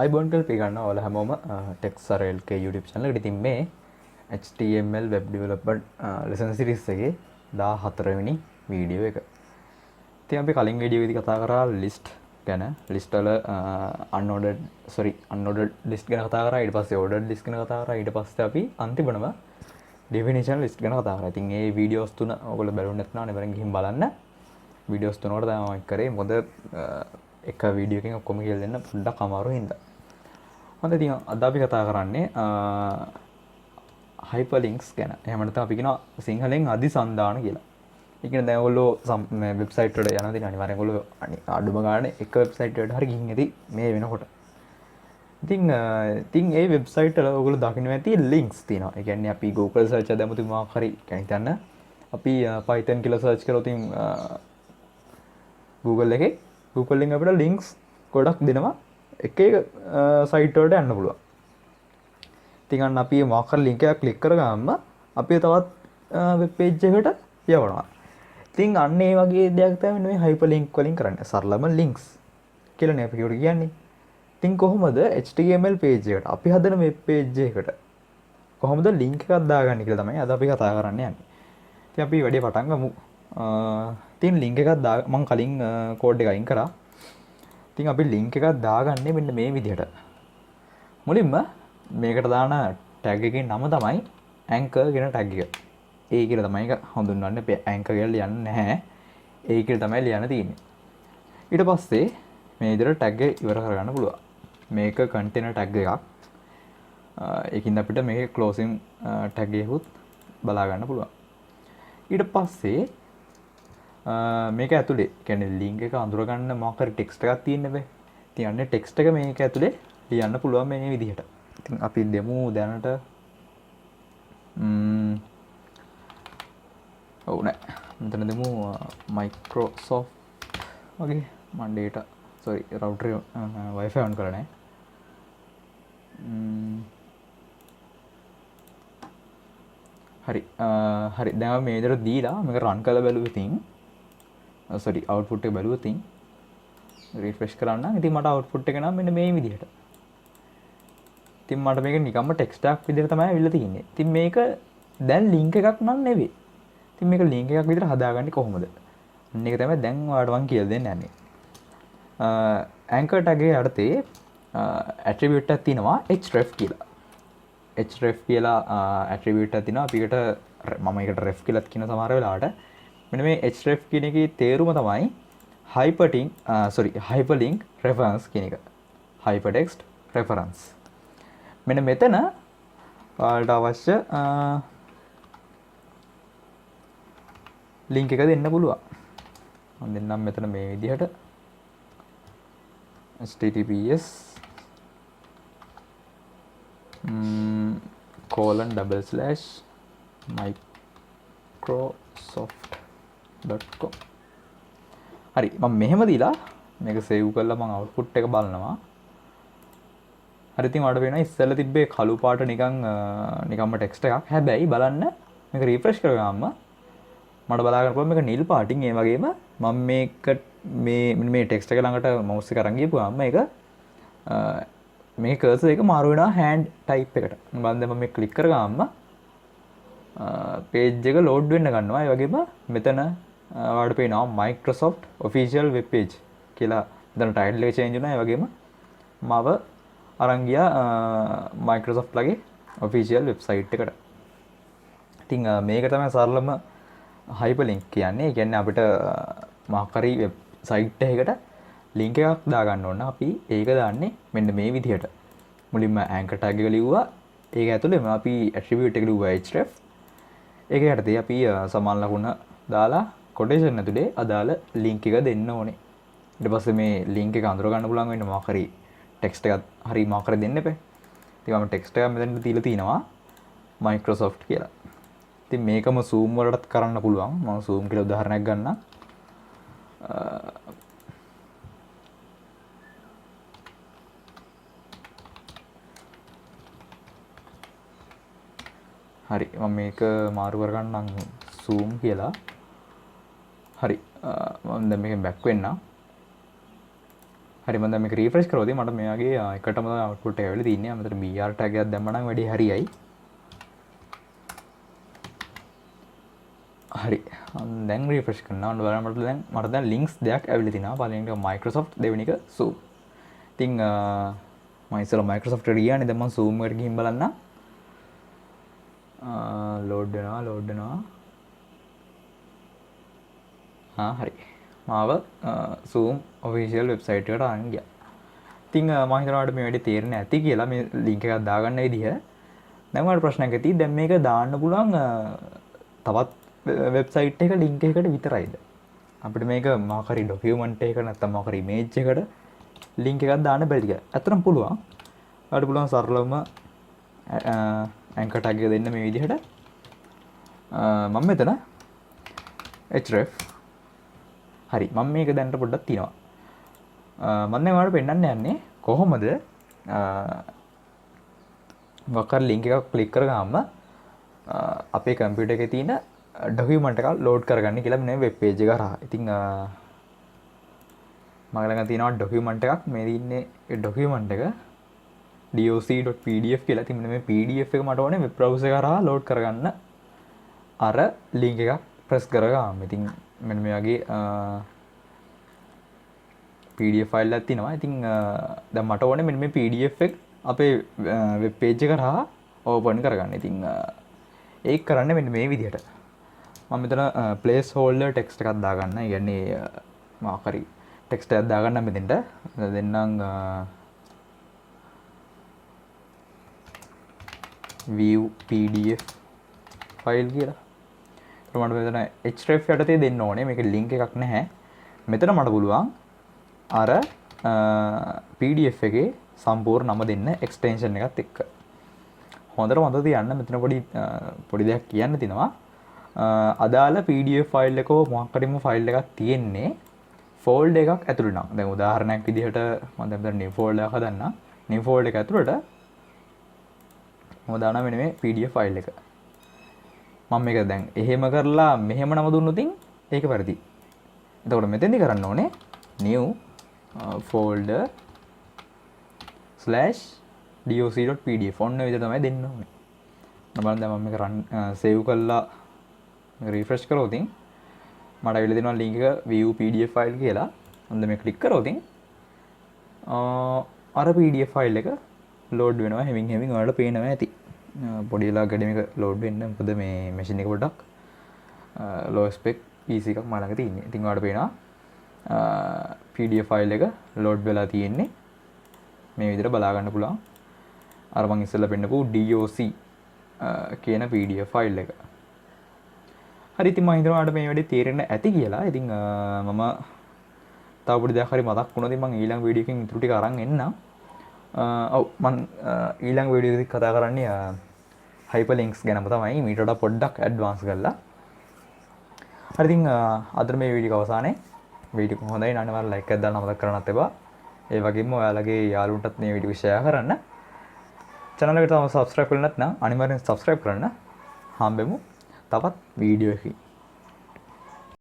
අයිබෝන් කල් පිගන්න ඔල හැමෝම ටෙක්සරල්ක YouTube channel එකට. ඉතින් මේ HTML web development lesson series එකේ 14 වෙනි වීඩියෝ එක. ඉතින් අපි කලින් වීඩියෝ එකේදී කතා කරා list ගැන, list වල unordered list ගැන කතා කරා. ඊට පස්සේ ordered list ගැන කතා කරා. ඊට පස්සේ අපි අන්තිමටම definition list ගැන කතා කරා. ඉතින් මේ වීඩියෝස් තුන ඔයගොල්ලෝ බැලුවේ නැත්නම් අනිවාර්යෙන් ගිහින් බලන්න. වීඩියෝස් තුනකට තමයි මම කරේ. මොකද එක වීඩියෝ එකකින් ඔක්කොම කියලා දෙන්න පොඩ්ඩක් අමාරු හින්දා. හොඳයි, ඉතින් අද අපි කතා කරන්නේ hyperlinks ගැන. එහෙම නැත්නම් අපි කියනවා සිංහලෙන් අදිසන්ධාන කියලා. ඒ කියන්නේ දැන් ඔයගොල්ලෝ වෙබ්සයිට් වලට යනවා දින අනිවාර්යෙන් ඔයගොල්ලෝ අඩුම ගානේ එක වෙබ්සයිට් එකකට හරි ගිහින් ඇති මේ වෙනකොට. ඉතින් ඒ වෙබ්සයිට් වල ඔයගොල්ලෝ දකින්න ඇති links තියෙනවා. ඒ කියන්නේ අපි Google search එක දැම්මොත් මොකක් හරි හිතන්න අපි Python කියලා search කරොත් Google එකේ එකෙන් අපිට links ගොඩක් දෙනවා. එක සයිට් වලට යන්න පුළුවන්. ඉතින් අන්න අපි මොකක් හරි link එකක් click කරගාම අපි තවත් web page එකට යවනවා. ඉතින් අන්න ඒ වගේ දෙයක් තමයි මේ hyperlink වලින් කරන්නේ. සරලම links කියලානේ අපි කියන්නේ. ඉතින් කොහොමද HTML page එකට අපි හදන web page එකට කොහොමද link එකක් දාගන්නේ කියලා තමයි අද අපි කතා කරන්න යන්නේ. ඉතින් අපි වැඩේ පටන් ගමු. ඉතින් link එකක් මම කලින් code එක අයින් කරා. ඉතින් අපි link එකක් දාගන්නේ මෙන්න මේ විදිහට. මුලින්ම මේකට දාන tag එකේ නම තමයි anchor කියන tag එක. ඒ කියලා තමයි ඒක හඳුන්වන්නේ. anchor කියලා ලියන්නේ නැහැ. ඒ කියලා තමයි ලියන්න තියෙන්නේ. ඊට පස්සේ මේ විදිහට tag එක ඉවර කරගන්න පුළුවන්. මේක container tag එකක්. ඒකින්ද අපිට මේකේ closing tag එකකුත් බලා ගන්න පුළුවන්. ඊට පස්සේ මේක ඇතුලේ කියන්නේ link එක අඳුර ගන්න මොකක් හරි text එකක් තියෙන්න බෑ. ඉතින් අන්නේ text එක මේක ඇතුලේ ලියන්න පුළුවන් මේ විදිහට. ඉතින් අපි දෙමු දැනට ඔව් නෑ. මෙතන දෙමු Microsoft වගේ මම data router wifi on කරලා නෑ. හරි දැන් මේ විදිහට දීලා මේක run කරලා බැලුවොත් output එක බැලුවොත් refresh කරන්න. ඉතින් මට output එක නම් මෙන්න මේ විදිහට. ඉතින් මට මේක නිකම්ම text එකක් විදිහට තමයි අවිල්ල තියෙන්නේ. ඉතින් මේක දැන් link එකක් නන් නෙවෙයි. ඉතින් මේක link එකක් විදිහට හදාගන්නේ කොහොමද? මේක තමයි දැන් ඔයාලට මම කියලා දෙන්න යන්නේ. anchor tag එකේ යටතේ attribute එකක් තියෙනවා href කියලා. href කියලා attribute එකක් තියෙනවා. අපි එකට මම ඒකට ref කියලාත් කියන සමහර වෙලාවට මෙන්න මේ href කියන එකේ තේරුම තමයි hyperlink reference කියන එක. hypertext reference. මෙන්න මෙතන ඔයාලට අවශ්‍ය link එක දෙන්න පුළුවන්. මම දෙන්නම් මෙතන මේ විදිහට https://microsoft.com. හරි, මම මෙහෙම දීලා මේක සේව් කරලා මම output එක බලනවා. හරි, ඉතින් ඔයාලට වෙනවා ඉස්සෙල්ලා තිබ්බේ කළු පාට නිකම්ම text එකක්. හැබැයි බලන්න මේක refresh කරගාම මට බලා ගන්න පුළුවන් මේක නිල් පාටින්. ඒ වගේම මම මේ text එක ළඟට mouse එක අරන් ගියපුවාම මේ cursor එක මාරු වෙනවා hand type එකට. බලන්න දැන් මම මේක click කරගාම page එක load වෙන්න ගන්නවා. ඒ වගේම මෙතන ඔයාලට පේනවා Microsoft official web page කියලා. මෙතන title එක change වුණා. ඒ වගේම මම අරන් ගියා Microsoft ලගේ official website එකට. ඉතින් මේක තමයි සරලම hyperlink කියන්නේ. ඒ කියන්නේ අපිට මොකක් හරි website එකකට link එකක් දාගන්න ඕන. අපි ඒක දාන්නේ මෙන්න මේ විදිහට. මුලින්ම anchor tag එක ලිව්වා. ඒක ඇතුළේම අපි attribute එක ලිව්වා href. ඒක යටතේ අපි සමාන ලකුණ දාලා quotation ඇතුලේ අදාළ link එක දෙන්න ඕනේ. ඊට පස්සේ මේ link එක අඳුර ගන්න පුළුවන් වෙන්නේ මොකක් හරි text එකක් හරි මොකක් හරි දෙන්න එපා. ඉතින් මම text එකක් මෙතන දීලා තිනවා Microsoft කියලා. ඉතින් මේකම zoom වලටත් කරන්න පුළුවන්. මම zoom කියලා උදාහරණයක් ගන්නම්. හරි, මම මේක මාරු කරගන්නම් zoom කියලා. හරි, මම දැන් මේකෙන් back වෙන්නම්. හරි මම දැන් මේක රීෆ්‍රෙෂ් කරොත් මට මෙයාගේ එකටම අවුට්පුට් එක ඇවිල්ලා තින්නේ. මෙතන br tag එකක් දැම්මම නම් වැඩි හරියයි. හරි දැන් රීෆ්‍රෙෂ් කරනවා. ඔන්න බලන්න මට දැන් links දෙකක් ඇවිල්ලා තිනවා. පළවෙනි එක Microsoft, දෙවෙනි එක Zoom. ඉතින් මම ඉස්සෙල්ලා Microsoft එකට ගියානේ. දැන් මම Zoom එකට ගිහින් බලන්න. ලෝඩ් වෙනවා. හරි. මාව Zoom official website එකට අරන් ගියා. ඉතින් මම හිතනවා ඔයාලට මේ වැඩේ තේරෙන්නේ නැති කියලා මේ link එකක් දාගන්න විදිහ. දැන් ඔයාලට ප්‍රශ්නයක් ඇති. දැන් මේක දාන්න පුළුවන් තවත් වෙබ්සයිට් එක link එකකට විතරයිද? අපිට මේක මොකක් හරි document එකක නැත්නම් මොකක් හරි image එකකට link එකක් දාන්න බැරිද කියලා. ඇත්තටම පුළුවන්. ඔයාලට පුළුවන් සරලවම anchor tag එක දෙන්න මේ විදිහට. මම මෙතන href හරි මම මේක දැනට පොඩ්ඩක් තියනවා. මම දැන් ඔයාලට පෙන්නන්න යන්නේ කොහොමද මොකක් හරි link එකක් click කරගාම අපේ computer එකේ තියෙන document එකක් load කරගන්න කියලා මේ web page එක හරහා. ඉතින් මම ළඟ තියෙනවා document එකක්. මේ ඉන්නේ ඒ document එක doc.pdf කියලා. ඉතින් මේ pdf එක මට ඕනේ web browser එක හරහා load කරගන්න අර link එකක් press කරගාම. ඉතින් මෙන්න මේ වගේ PDF ෆයිල් එකක් තියෙනවා. ඉතින් දැන් මට ඕනේ මෙන්න මේ PDF එක අපේ වෙබ් පේජ් එක කරා ඕපන් කරගන්න. ඉතින් ඒක කරන්නේ මෙන්න මේ විදිහට. මම මෙතන place holder text එකක් දාගන්න. ඒ කියන්නේ මොකක් හරි text එකක් දාගන්න මෙතෙන්ට. දෙන්නම් view PDF ෆයිල් කියලා. මට මෙතන href යටතේ දෙන්න ඕනේ. මේක link එකක් නැහැ. මෙතන මට පුළුවන් අර PDF එකේ සම්පූර්ණ නම දෙන්න extension එකත් එක්ක. හොඳට තියන්න. මෙතන පොඩි දෙයක් කියන්න තියෙනවා. අදාළ PDF ෆයිල් එක මොකක් හරිම ෆයිල් එකක් තියෙන්නේ folder එකක් ඇතුළේ නම්. දැන් උදාහරණයක් විදිහට මම දැන් මෙතන new folder එකක් හදන්න. new folder එක ඇතුළට මම දානවා මෙන්න මේ PDF ෆයිල් එක. මම මේක දැන් එහෙම කරලා මෙහෙම නම දුන්නොත් ඒක වැරදි. එතකොට මෙතෙන්දි කරන්න ඕනේ new folder /doc.pdf ඔන්න ඔය විදිහට තමයි දෙන්න ඕනේ. බලන්න දැන් මම මේක run save කරලා refresh කරොත් මට අවිල දෙනවා link එක view pdf file කියලා. මම මේ click කරොත් අර pdf file එක load වෙනවා. හැමින් ඔයාලට පේනවා ඇති. පොඩි වෙලාවකට මේක load වෙන්න. මොකද මේ machine එක පොඩ්ඩක් low spec PC එකක් මම ළඟ තියෙන්නේ. ඉතින් ඔයාලට පේනවා PDF ෆයිල් එක load වෙලා තියෙන්නේ. මේ විදිහට බලා ගන්න පුළුවන්. අර මම ඉස්සෙල්ලා පෙන්නපු doc කියන PDF ෆයිල් එක. හරි ඉතින් මම හිතනවා ඔයාලට මේ වැඩේ තේරෙන්න ඇති කියලා. ඉතින් මම තව පොඩි දෙයක් හරි මතක් වුණොත් මම ඊළඟ වීඩියෝ එකකින් ඉතුරු ටික අරන් එන්නම්. ඔව් මම ඊළඟ වීඩියෝ එකේදී කතා කරන්නේ hyperlinks ගැනම තමයි. මීට වඩා පොඩ්ඩක් ඇඩ්වාන්ස් කරලා. හරි ඉතින් අද මේ වීඩියෝ එක අවසානයේ වීඩියෝ එක හොඳයි නම් අනිවාර්යෙන් ලයික් එකක් දාන්න මතක කරන්නත් එපා. ඒ වගේම ඔයාලගේ යාළුවන්ටත් මේ වීඩියෝ ෂෙයා කරන්න. channel එකට තවම subscribe කරලා නැත්නම් අනිවාර්යෙන් subscribe කරන්න. හම්බෙමු තවත් වීඩියෝ එකකින්.